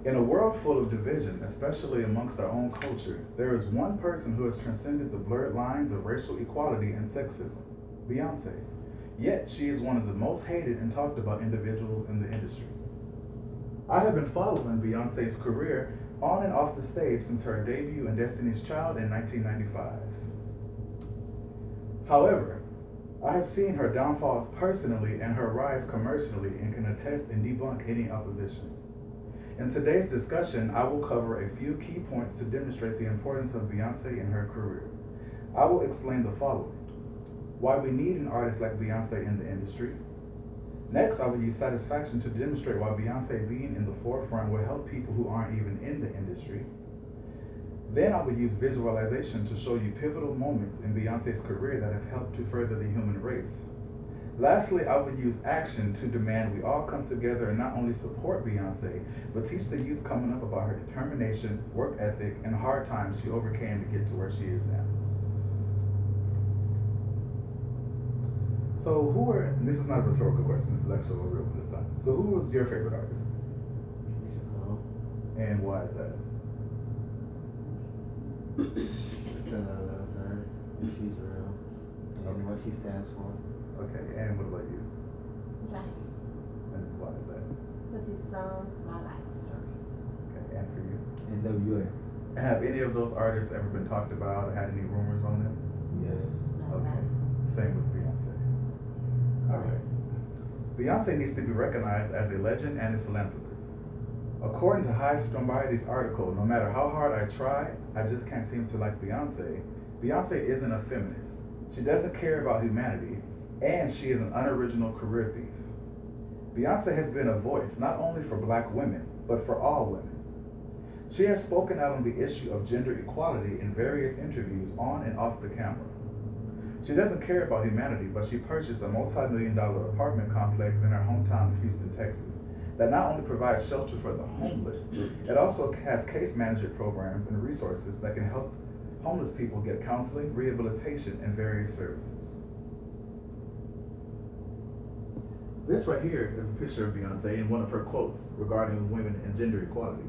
In a world full of division, especially amongst our own culture, there is one person who has transcended the blurred lines of racial equality and sexism: Beyonce. Yet, she is one of the most hated and talked about individuals in the industry. I have been following Beyonce's career on and off the stage since her debut in Destiny's Child in 1995. However, I have seen her downfalls personally and her rise commercially and can attest and debunk any opposition. In today's discussion, I will cover a few key points to demonstrate the importance of Beyonce in her career. I will explain the following: why we need an artist like Beyonce in the industry. Next, I will use satisfaction to demonstrate why Beyonce being in the forefront will help people who aren't even in the industry. Then I will use visualization to show you pivotal moments in Beyonce's career that have helped to further the human race. Lastly, I will use action to demand we all come together and not only support Beyonce, but teach the youth coming up about her determination, work ethic, and hard times she overcame to get to where she is now. So who are, and this is not a rhetorical question, this is actually a real one this time. So who was your favorite artist? And why is that? Because I love her and she's real and what she stands for. Okay, and what about you? James. And why is that? Because he sung my life story. Okay, and for you? NWA. And have any of those artists ever been talked about or had any rumors on them? Yes. Okay, same with Beyonce. All right. Beyonce needs to be recognized as a legend and a philanthropist. According to High Strombardi's article, no matter how hard I try, I just can't seem to like Beyonce. Beyonce isn't a feminist. She doesn't care about humanity, and she is an unoriginal career thief. Beyonce has been a voice not only for black women, but for all women. She has spoken out on the issue of gender equality in various interviews on and off the camera. She doesn't care about humanity, but she purchased a multi-million-dollar apartment complex in her hometown of Houston, Texas, that not only provides shelter for the homeless, it also has case management programs and resources that can help homeless people get counseling, rehabilitation, and various services. This right here is a picture of Beyonce in one of her quotes regarding women and gender equality.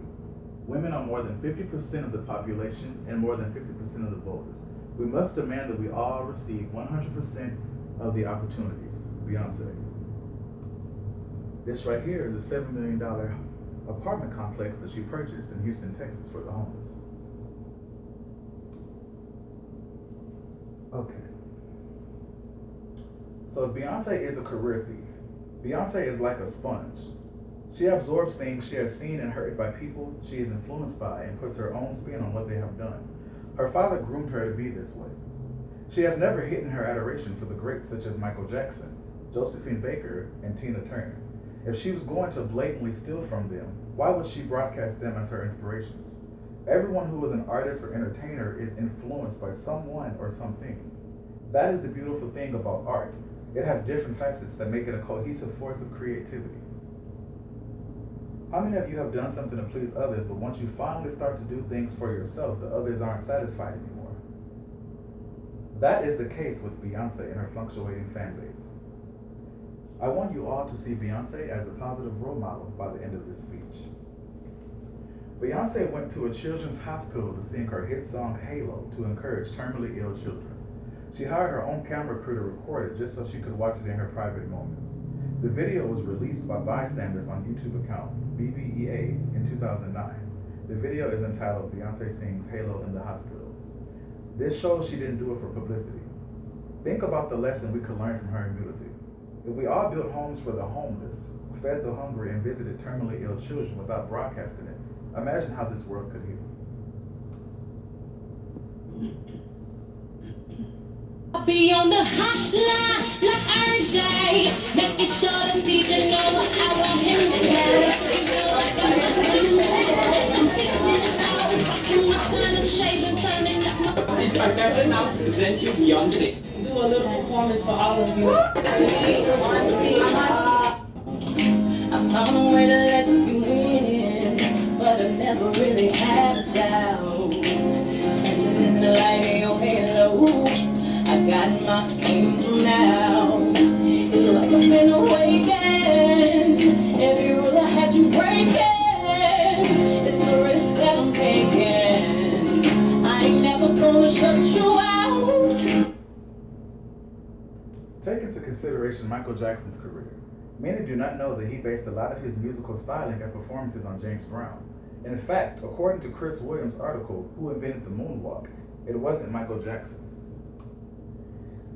Women are more than 50% of the population and more than 50% of the voters. We must demand that we all receive 100% of the opportunities. Beyonce. This right here is a $7 million apartment complex that she purchased in Houston, Texas for the homeless. Okay. So Beyonce is a career thief. Beyonce is like a sponge. She absorbs things she has seen and heard by people she is influenced by and puts her own spin on what they have done. Her father groomed her to be this way. She has never hidden her adoration for the greats such as Michael Jackson, Josephine Baker, and Tina Turner. If she was going to blatantly steal from them, why would she broadcast them as her inspirations? Everyone who is an artist or entertainer is influenced by someone or something. That is the beautiful thing about art. It has different facets that make it a cohesive force of creativity. How many of you have done something to please others, but once you finally start to do things for yourself, the others aren't satisfied anymore? That is the case with Beyonce and her fluctuating fan base. I want you all to see Beyonce as a positive role model by the end of this speech. Beyonce went to a children's hospital to sing her hit song Halo to encourage terminally ill children. She hired her own camera crew to record it just so she could watch it in her private moments. The video was released by bystanders on YouTube account BBEA in 2009. The video is entitled Beyonce Sings Halo in the Hospital. This shows she didn't do it for publicity. Think about the lesson we could learn from her humility. If we all built homes for the homeless, fed the hungry, and visited terminally ill children without broadcasting it, imagine how this world could heal. I'll be on the hotline like every day, making sure the DJ know I want him to play. It's my pleasure now to present you Beyonce. Do a little performance for all of you. I found a way to let you in, but I never really had a doubt. Standing in the light of your halo, I got my angel now. It's like I've been awakened. Every rule I had you breaking. Take into consideration Michael Jackson's career. Many do not know that he based a lot of his musical styling and performances on James Brown. In fact, according to Chris Williams' article, Who Invented the Moonwalk, it wasn't Michael Jackson.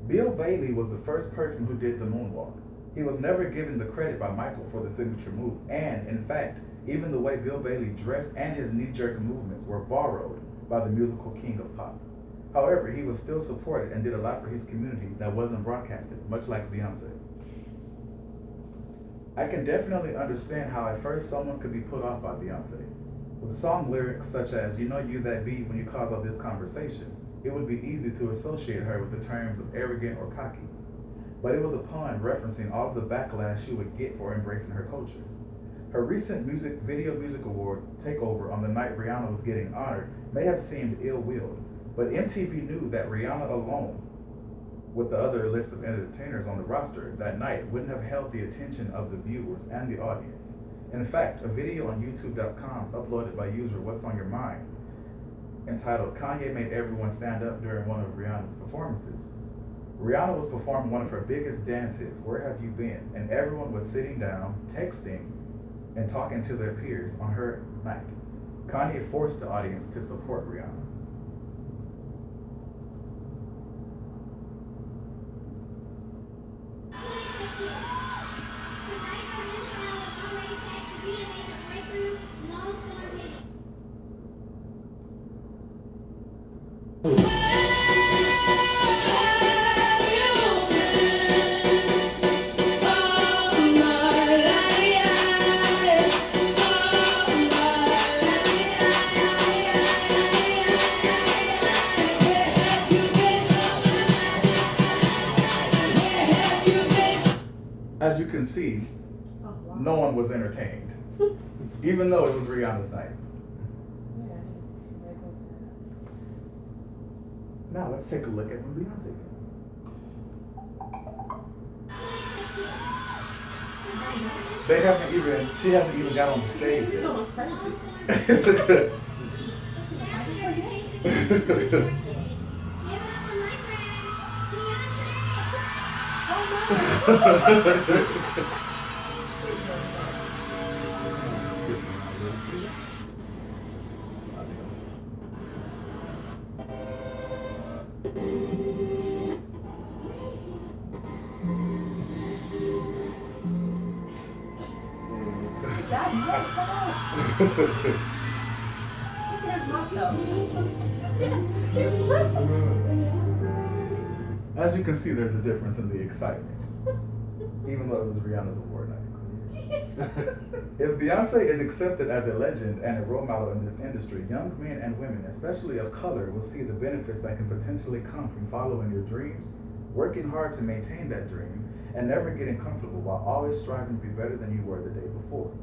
Bill Bailey was the first person who did the moonwalk. He was never given the credit by Michael for the signature move, and in fact, even the way Bill Bailey dressed and his knee-jerk movements were borrowed by the musical king of pop. However, he was still supported and did a lot for his community that wasn't broadcasted, much like Beyonce. I can definitely understand how at first someone could be put off by Beyonce. With song lyrics such as, you know you that be when you cause all this conversation, it would be easy to associate her with the terms of arrogant or cocky. But it was a pun referencing all of the backlash she would get for embracing her culture. Her recent Video Music Award takeover on the night Rihanna was getting honored may have seemed ill-willed, but MTV knew that Rihanna alone, with the other list of entertainers on the roster that night, wouldn't have held the attention of the viewers and the audience. In fact, a video on YouTube.com uploaded by user What's On Your Mind, entitled Kanye Made Everyone Stand Up during one of Rihanna's performances. Rihanna was performing one of her biggest dance hits, Where Have You Been? And everyone was sitting down, texting, and talking to their peers on her night. Kanye forced the audience to support Rihanna. As you can see, no one was entertained, even though it was Rihanna's night. Now let's take a look at when Beyonce did. She hasn't even got on the stage yet. As you can see, there's a difference in the excitement, even though it was Rihanna's award night. If Beyonce is accepted as a legend and a role model in this industry, young men and women, especially of color, will see the benefits that can potentially come from following your dreams, working hard to maintain that dream, and never getting comfortable while always striving to be better than you were the day before.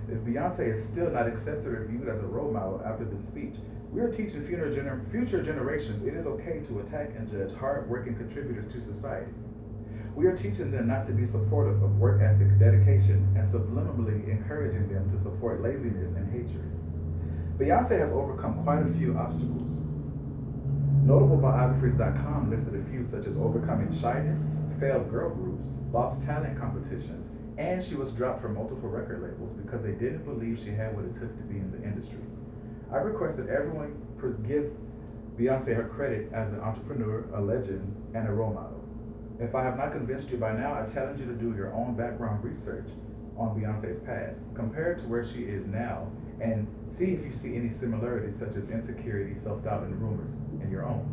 If Beyonce is still not accepted or viewed as a role model after this speech, we are teaching future generations it is okay to attack and judge hard-working contributors to society. We are teaching them not to be supportive of work ethic, dedication, and subliminally encouraging them to support laziness and hatred. Beyonce has overcome quite a few obstacles. Notable biographies.com listed a few such as overcoming shyness, failed girl groups, lost talent competitions, and she was dropped from multiple record labels because they didn't believe she had what it took to be in the industry. I request that everyone give Beyonce her credit as an entrepreneur, a legend, and a role model. If I have not convinced you by now, I challenge you to do your own background research on Beyonce's past, compare it to where she is now, and see if you see any similarities such as insecurity, self-doubt, and rumors in your own.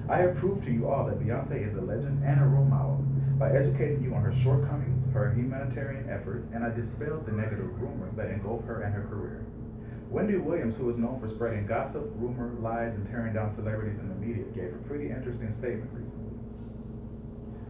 I have proved to you all that Beyonce is a legend and a role model by educating you on her shortcomings, her humanitarian efforts, and I dispelled the negative rumors that engulf her and her career. Wendy Williams, who is known for spreading gossip, rumor, lies, and tearing down celebrities in the media, gave a pretty interesting statement recently.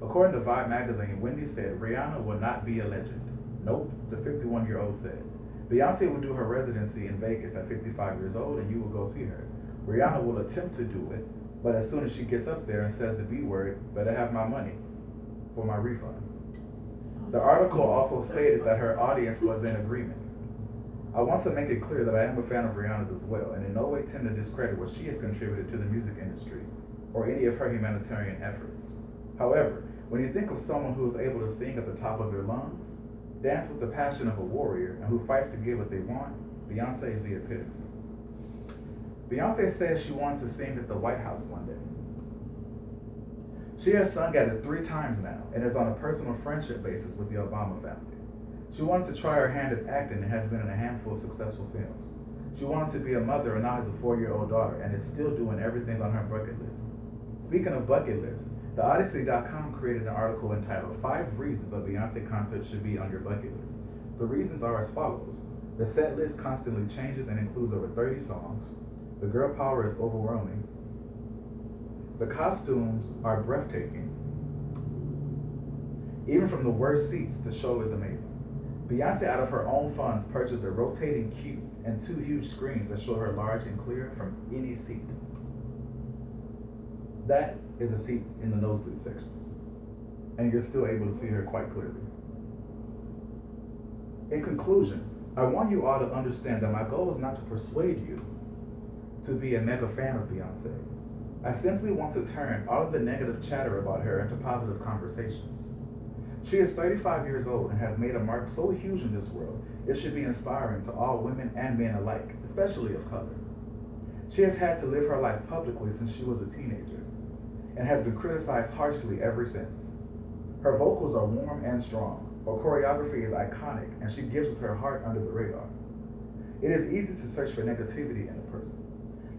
According to Vibe magazine, Wendy said, Rihanna will not be a legend. Nope, the 51-year-old said. Beyonce will do her residency in Vegas at 55 years old and you will go see her. Rihanna will attempt to do it, but as soon as she gets up there and says the B word, better have my money for my refund. The article also stated that her audience was in agreement. I want to make it clear that I am a fan of Rihanna's as well, and in no way tend to discredit what she has contributed to the music industry or any of her humanitarian efforts. However, When you think of someone who is able to sing at the top of their lungs, dance with the passion of a warrior, and who fights to get what they want, Beyonce is the epitome. Beyonce says she wanted to sing at the White House one day. She has sung at it 3 times now and is on a personal friendship basis with the Obama family. She wanted to try her hand at acting and has been in a handful of successful films. She wanted to be a mother and now has a 4-year-old daughter and is still doing everything on her bucket list. Speaking of bucket lists, theodyssey.com created an article entitled 5 Reasons a Beyonce Concert Should Be on Your Bucket List. The reasons are as follows. The set list constantly changes and includes over 30 songs. The girl power is overwhelming. The costumes are breathtaking. Even from the worst seats, the show is amazing. Beyonce, out of her own funds, purchased a rotating cube and 2 huge screens that show her large and clear from any seat. That is a seat in the nosebleed sections, and you're still able to see her quite clearly. In conclusion, I want you all to understand that my goal is not to persuade you to be a mega fan of Beyonce. I simply want to turn all of the negative chatter about her into positive conversations. She is 35 years old and has made a mark so huge in this world, it should be inspiring to all women and men alike, especially of color. She has had to live her life publicly since she was a teenager, and has been criticized harshly ever since. Her vocals are warm and strong, her choreography is iconic, and she gives with her heart under the radar. It is easy to search for negativity in a person.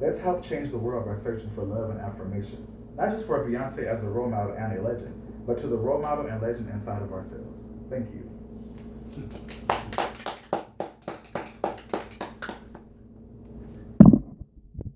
Let's help change the world by searching for love and affirmation, not just for Beyonce as a role model and a legend, but to the role model and legend inside of ourselves. Thank you.